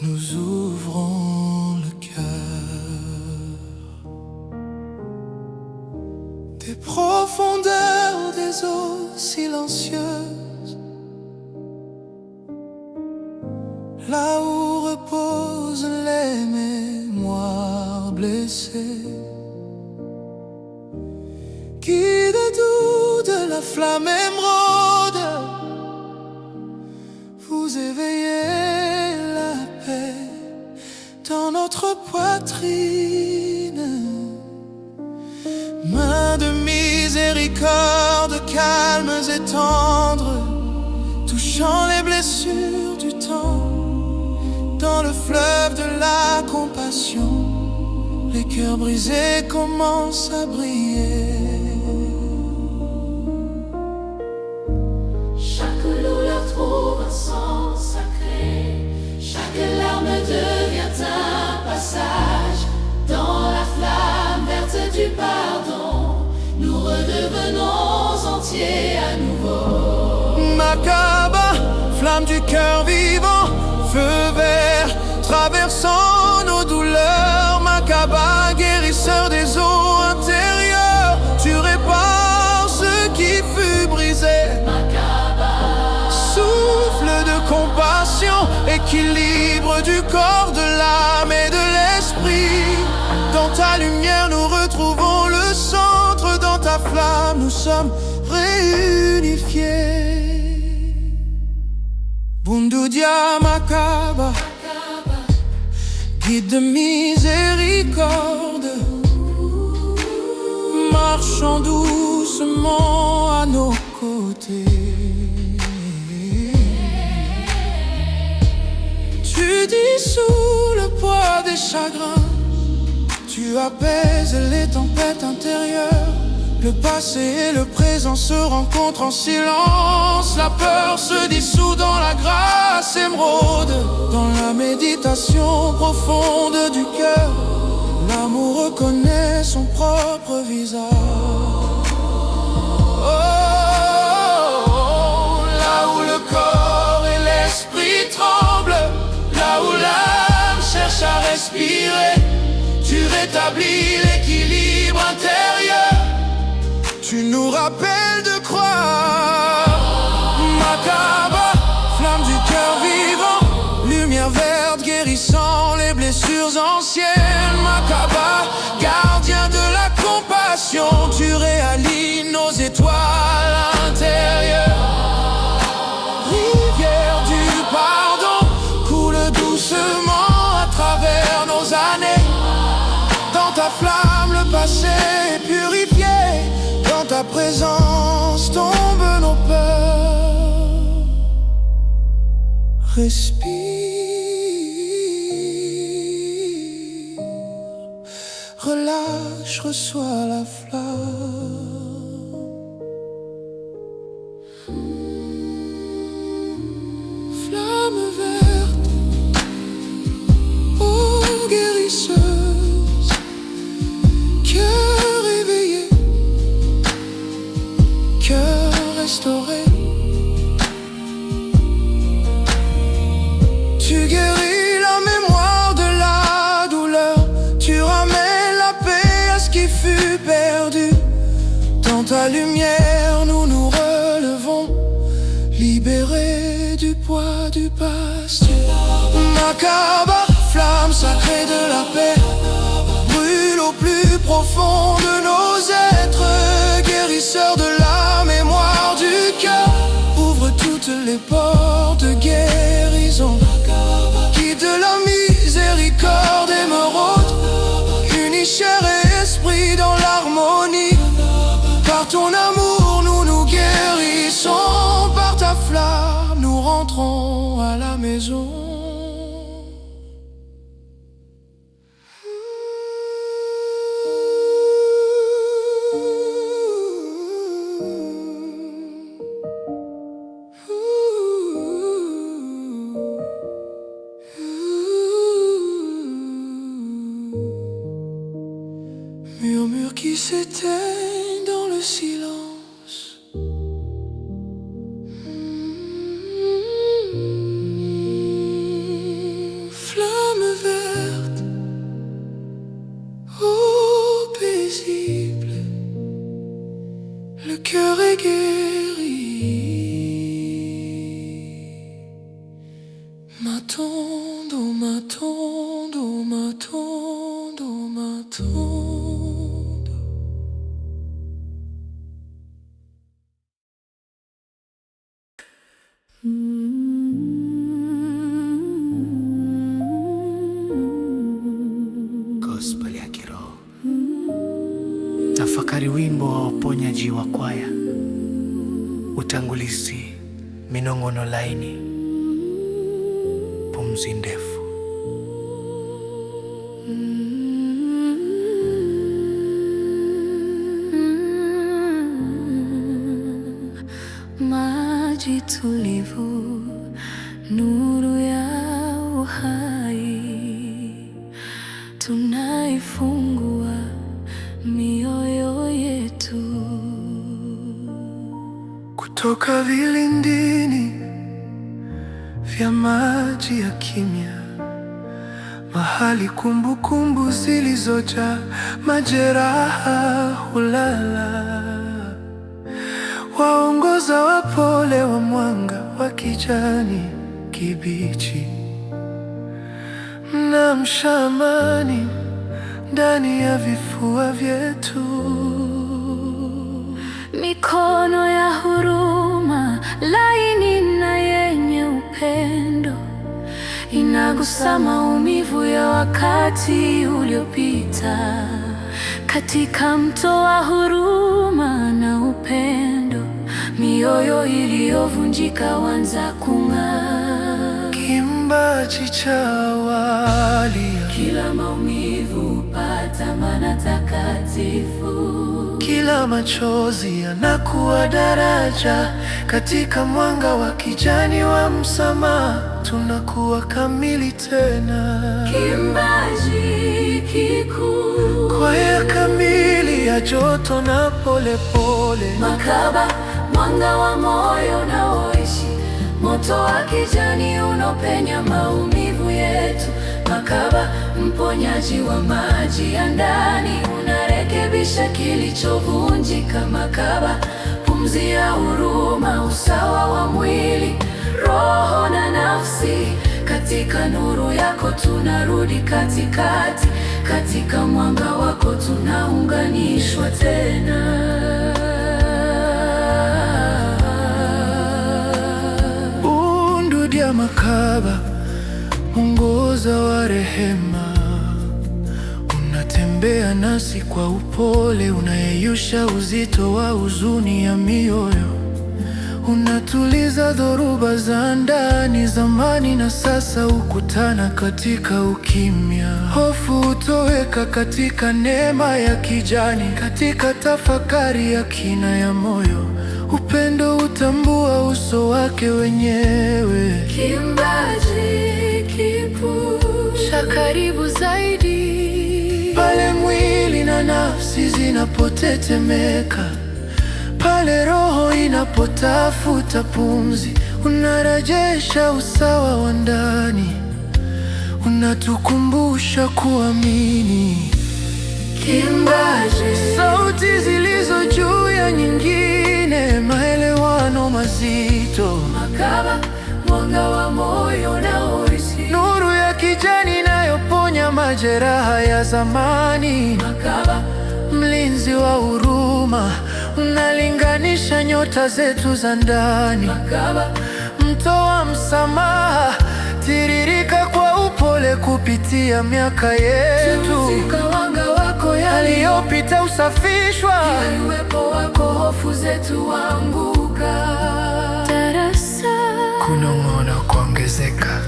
nous ouvrons le cœur. Des profondeurs des eaux silencieuses, là où reposent les mémoires blessées, qui détour de la flamme émeraude, vous éveillez la paix dans notre poitrine. Mains de miséricorde, calmes et tendres, touchant les blessures du temps. Dans le fleuve de la compassion, les cœurs brisés commencent à briller. Chaque douleur trouve un sens sacré, chaque larme devient un passage. Dans la flamme verte du pardon, nous redevenons entiers à nouveau. Makaba, flamme du cœur vivant, feu vert traversant nos douleurs. Makaba, guérisseur des eaux intérieures, tu répares ce qui fut brisé. Souffle de compassion, équilibre du corps, de l'âme et de l'esprit. Dans ta lumière nous retrouvons le centre, dans ta flamme nous sommes réunifiés. Bundudia Makaba, guide de miséricorde, marchons doucement à nos côtés. Tu dissous le poids des chagrins, tu apaises les tempêtes intérieures. Le passé et le présent se rencontrent en silence. La peur se dissout dans la grâce émeraude. Dans la méditation profonde du cœur, l'amour reconnaît son propre visage. Oh, là où le corps et l'esprit tremblent, là où l'âme cherche à respirer, tu rétablis l'équilibre intérieur. Tu nous rappelles de croire. Makaba, flamme du cœur vivant, lumière verte guérissant les blessures anciennes. Makaba, gardien de la compassion, tu réalignes nos étoiles intérieures. Rivière du pardon coule doucement à travers nos années. Dans ta flamme le passé est purifié, dans ta présence tombent nos peurs. Respire, relâche, reçois la flamme. Flamme verte, oh guérisseuse, cœur éveillé, cœur restauré. Tu guéris la mémoire de la douleur, tu ramènes la paix à ce qui fut perdu. Dans ta lumière nous nous relevons, libérés du poids du passé. Makaba, flamme sacrée de la paix, brûle au plus profond de nos êtres. Guérisseur de la mémoire du cœur, ouvre toutes les portes de guérison. Guide la miséricorde émeraude, unis chair et esprit dans l'harmonie. Par ton amour nous nous guérissons, par ta flamme nous rentrons à la maison. Murmure qui s'éteignent dans le silence. Ma tante, oh ma tante, oh ma tante, oh ma tante. Gospel ya kiroho. Tafakari wimbo wa uponyaji wa kwaya. Utangulizi, minong'ono laini, pumzi ndefu. Maji tulivu, nuru ya uhai, tunaifungua mioyo yetu. Kutoka vilindini vya maji ya kimya, mahali kumbukumbu zilizojaa majeraha hulala. Waongoza wapole wa mwanga wa kijani kibichi, mnaamsha amani ndani ya vifua vyetu. Mikono ya huruma laini na yenye upendo inagusa maumivu ya wakati uliopita. Katika mto wa huruma na upendo, mioyo iliyovunjika huanza kung'aa. Kiimbaji cha awali, kila maumivu hupata maana takatifu. kila machozi yanakuwa daraja. Katika mwanga wa kijani wa msamaha, tunakuwa kamili tena. Kiimbaji kikuu, kwaya kamili ya joto na polepole. Makaba, mwanga wa moyo unaoishi, moto wa kijani unaopenya maumivu yetu. Makaba, mponyaji wa maji ya ndani, unarekebisha kilichovunjika. Makaba, pumzi ya huruma, usawa wa mwili, roho na nafsi. Katika nuru yako tunarudi katikati, katika mwanga wako tunaunganishwa tena. Undudia Makaba, mwongoza wa rehema, unatembea nasi kwa upole, unayeyusha uzito wa huzuni ya mioyo. Unatuliza dhoruba za ndani, zamani na sasa hukutana katika ukimya. Hofu hutoweka katika neema ya kijani, katika tafakari ya kina ya moyo. Upendo hutambua uso wake wenyewe. Kiimbaji kipusha karibu zaidi, Pale mwili na nafsi zinapotetemeka, pale roho inapotafuta pumzi, unarejesha usawa wa ndani, unatukumbusha kuamini. Kiimbaji, Sauti zilizo juu ya nyingine, maelewano mazito. Makaba, mwanga wa moyo unaoishi, Nuru ya kijani inayoponya majeraha ya zamani. Makaba, Mlinzi wa huruma, unalinganisha nyota zetu za ndani. Makaba, Mto wa msamaha, tiririka kwa upole kupitia miaka yetu. pumzika, wanga wako Yaliyopita usafishwa, uwepo wako, hofu zetu waanguka. Darasa, Kunong'ona kuongezeka.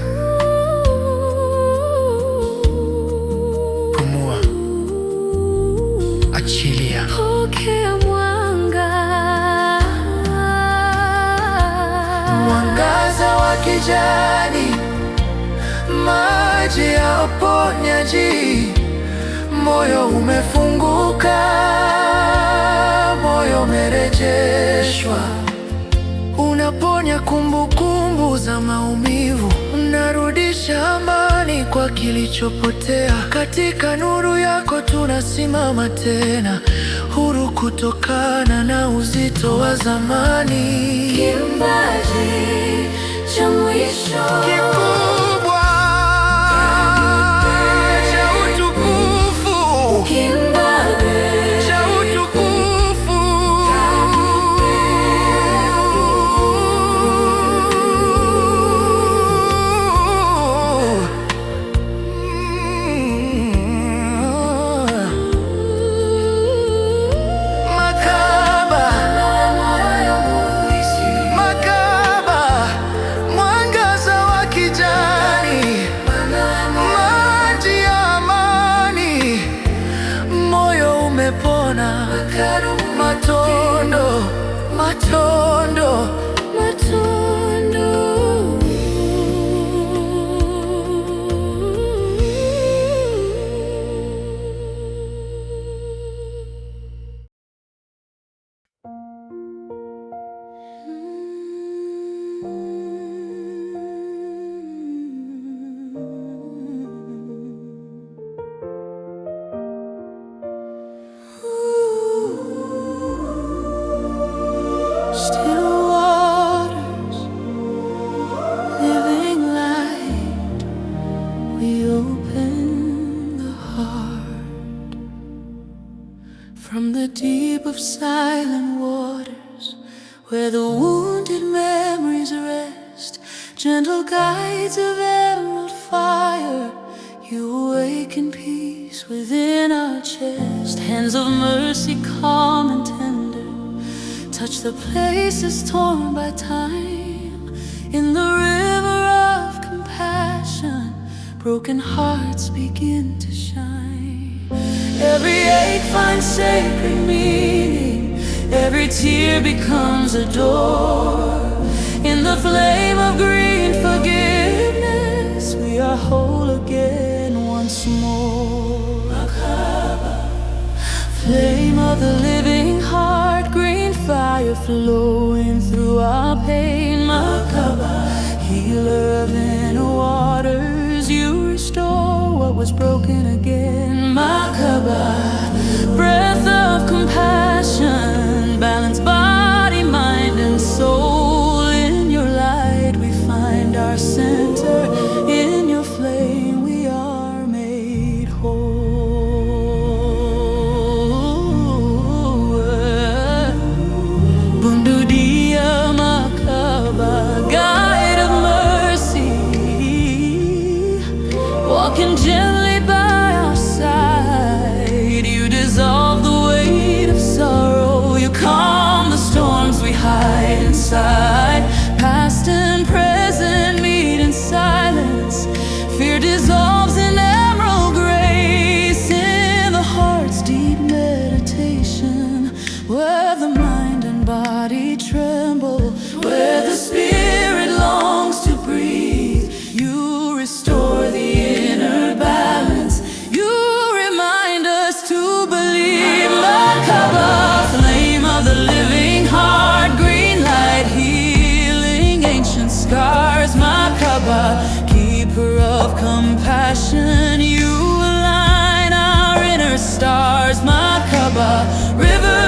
Pumua, achilia. pokea mwanga, mwangaza wa kijani, maji ya uponyaji. Moyo umefunguka, moyo umerejeshwa. Unaponya kumbukumbu za maumivu, unarudisha amani kwa kilichopotea. Katika nuru yako tunasimama tena, huru kutokana na uzito wa zamani. Kiimbaji cha mwisho kikubwa cha utukufu, Kiimbaji cha utukufu. Makaba, Makaba, mwangaza wa kijani, maji ya amani, moyo umepona, matondo, matondo, Matondo. still waters, living light, we open the heart. From the deep of silent waters, where the wounded memories rest, gentle guides of emerald fire, you awaken peace within our chest. Hands of mercy calm and tender, touch the places torn by time. In the river of compassion, broken hearts begin to shine. Every ache finds sacred meaning, every tear becomes a door. In the flame of green forgiveness, we are whole again once more. Makaba, flame of the living heart, green fire flowing through our pain. Makaba, healer of inner waters, you restore what was broken again. Makaba, breath of compassion, balance body, mind and soul. In your light we find our center, in your flame we are made whole. Bundudia Makaba, guide of mercy, walking gently by our side. You dissolve the weight of sorrow, you calm the storms we hide inside. Past and present meet in silence, fear dissolves in emerald grace. In the heart's deep meditation, where the mind and body tremble, where the spirit longs to breathe, you restore the inner balance, you remind us to believe. Makaba, flame of the living heart, green light healing ancient scars. Makaba, keeper of compassion, you align our inner stars. Makaba, river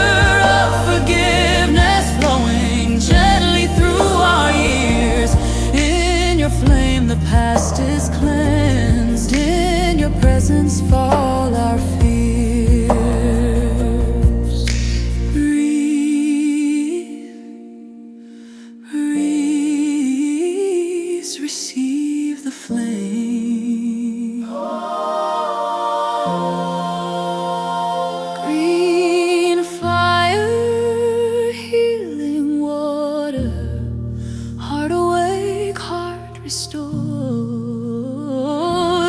of forgiveness flowing gently through our years. In your flame the past is cleansed, in your presence fall our fears. Breathe, breathe, receive the flame. Green fire, healing water, heart awake, heart restored.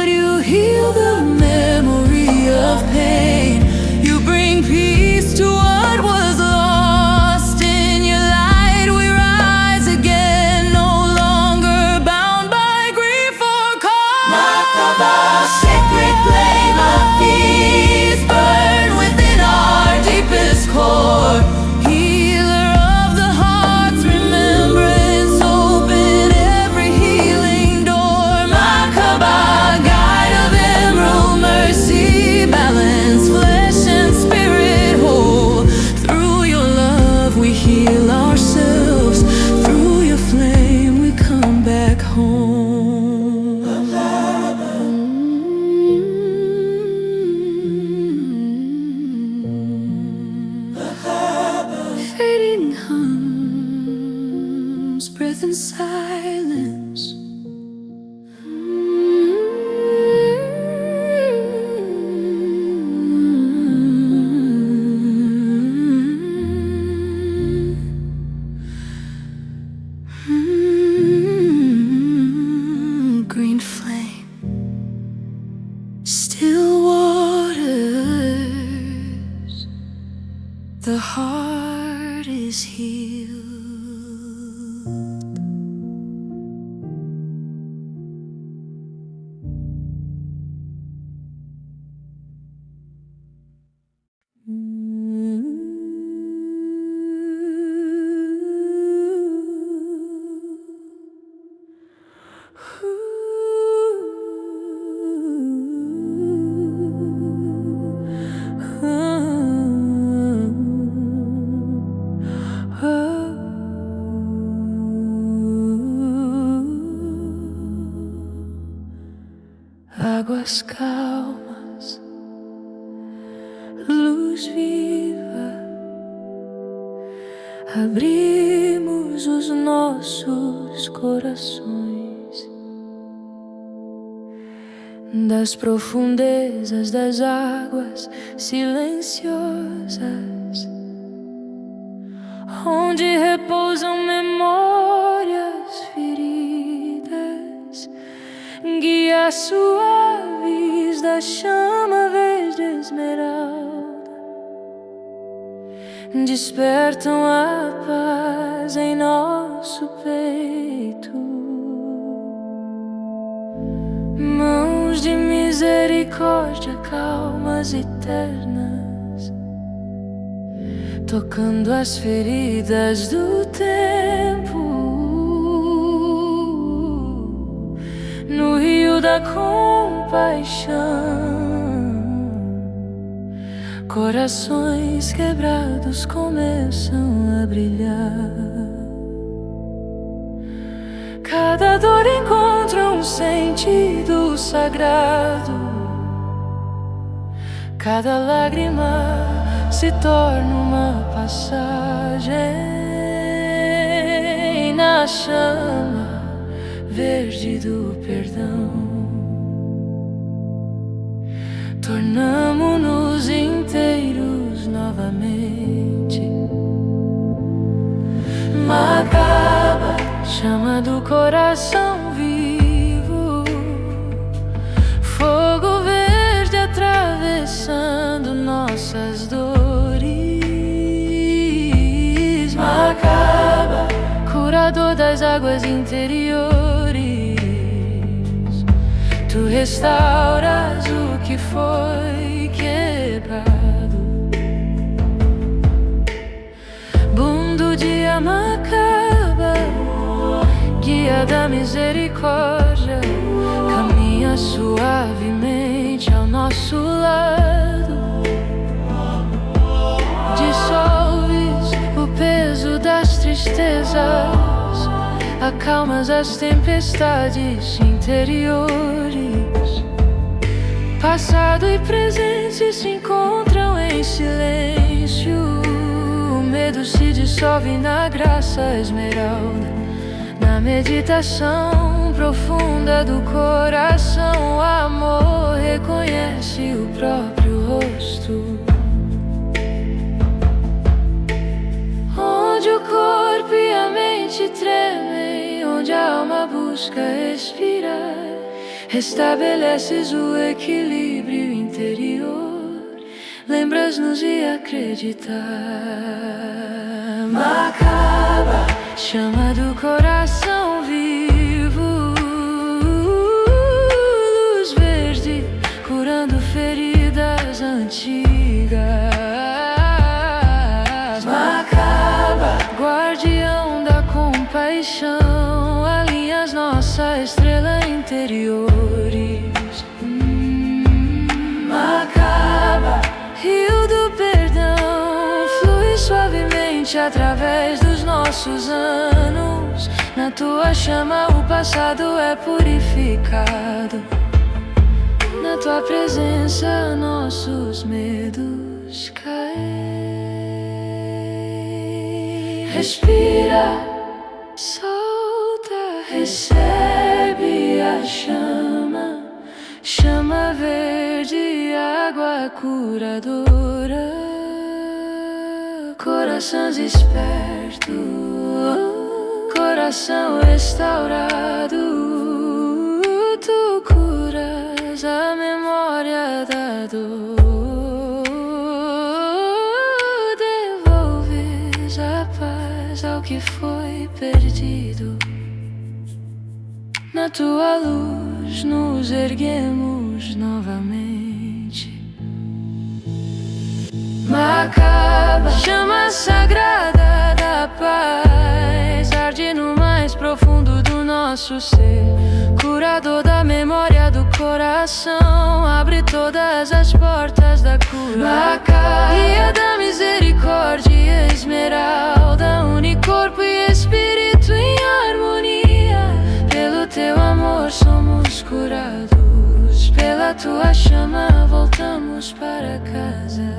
You heal the memory of pain, you bring peace to what was lost. In your light we rise again, no longer bound by grief or cause. Makaba, sacred flame of peace, burn within our deepest core. Healer of the heart's remembrance, open every healing door. Makaba, guide The heart is healed. Águas calmas, luz viva, abrimos os nossos corações das profundezas das águas silenciosas, onde repousam memórias feridas, guias suaves da chama verde esmeralda, despertam a paz em nosso peito. Mãos de misericórdia, calmas e ternas, tocando as feridas do tempo, no rio da compaixão. Corações quebrados começam a brilhar. Cada dor encontra um sentido sagrado, cada lágrima se torna uma passagem na chama verde do perdão. Tornamo-nos inteiros novamente. Macaba, chama do coração vivo, fogo verde atravessando nossas dores. Macaba, curador das águas interiores, tu restauras o que foi quebrado. Bundo de Amacaba, guia da misericórdia, caminha suavemente ao nosso lado. Dissolves o peso das tristezas, acalmas as tempestades interiores. Passado e presente se encontram em silêncio. O medo se dissolve na graça esmeralda. Na meditação profunda do coração, o amor reconhece o próprio rosto. Onde o corpo e a mente tremem, onde a alma busca respirar, restabeleces o equilíbrio interior. Lembras-nos de acreditar. Macaba, chama do coração vivo, luz verde curando feridas antigas. Macaba, guardião da compaixão, alinhas nossa estrela interiores. Macaba, rio do perdão, flui suavemente através dos nossos anos. Na tua chama o passado é purificado. Na tua presença nossos medos caem. Respira, solta, recebe a chama, chama verde, água curadora. Coração esperto, coração restaurado, tu curas a memória da dor. que foi perdido. Na tua luz nos erguemos novamente. Macaba, chama sagrada da paz, arde no mais profundo do nosso ser. Curador da memória do coração, abre todas as portas da cura. Macaba, guia da misericórdia, esmeralda, une corpo e espírito em harmonia. Pelo teu amor somos curados, pela tua chama voltamos para casa.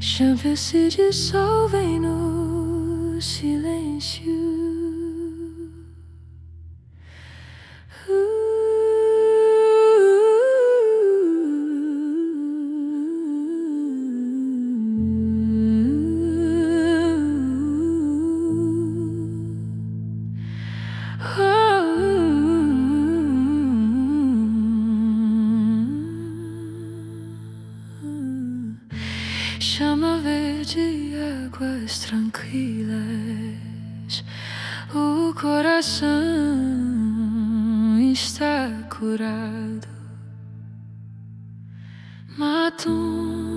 Chama se dissolvem no silêncio. Chama verde e águas tranquilas, o coração está curado. Matum